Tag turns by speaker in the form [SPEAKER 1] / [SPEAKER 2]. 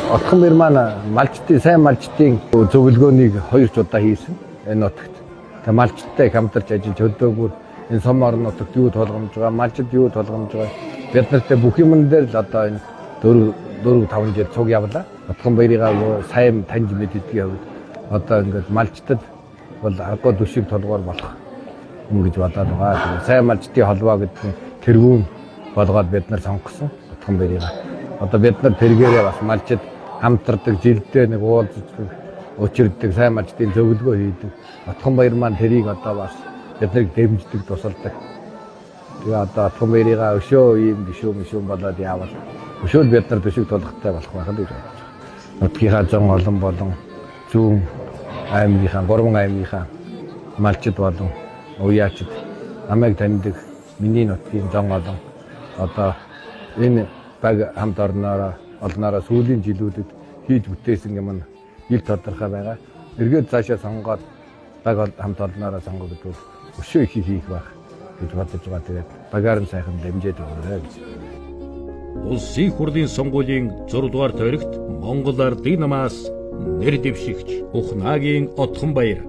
[SPEAKER 1] Отхон маань малчтын сайн малчтын зөвлөгөөнийг 2 удаа хийсэн энэ нутагт. Тэгээ малчтай хамтарч ажиллаж өдөөгүй энэ сум орон нутагт юу тулгамж байгаа, малчд юу тулгамж байгаа. Бид нартай бүх юм дээр л одоо энэ 4-5 жил цуг явлаа. Отхон баярыгаа сайн таньж мэддэггүй явд. Одоо ингээд малчтад бол агуу төшиг толгоор болох юм гэж бодоод байгаа. Сайн малчтын холбоо гэдэг нь тэргүүн болгоод бид нар сонгосон Отхон баярыгаа. Одоо бид нар тэргээрээ бас малчд хамтардаг, жилдээ нэг уулзаж учирддаг, сайн малчдын зөвлөгөө хийдэг. Отхон баяр маань тэрийг одоо бас биднийг дэмждэг, тусалдаг. Тэгээ одоо Отхон баярыгаа өшөө ийм гişүү болоод яавал өшөө бид нар төшиг толготой болох байх л гэж бодож байна. Нутгийнхаа зон олон болон зүүн аймгийнхаа, 3 аймгийнхаа малчд болон уяачд намайг таньдаг миний нутгийн зон олон одоо энэ баг хамт олноороо сүүлийн жилүүдэд хийж бүтээсэн юм нь ил тодорхой байгаа. Эргээд цаашаа сонгоод баг хамт олноороо сонгох гэдэг өшөө их хийх байх гэж бодож байгаа. Тэгээд багаар нь сайхан дэмжиж өгөөрэй гэж.
[SPEAKER 2] Улсын их хурлын сонгуулийн 6 дугаар тойрогт Монгол Ардын намаас нэр дэвшигч Ухнагийн Отхон баяр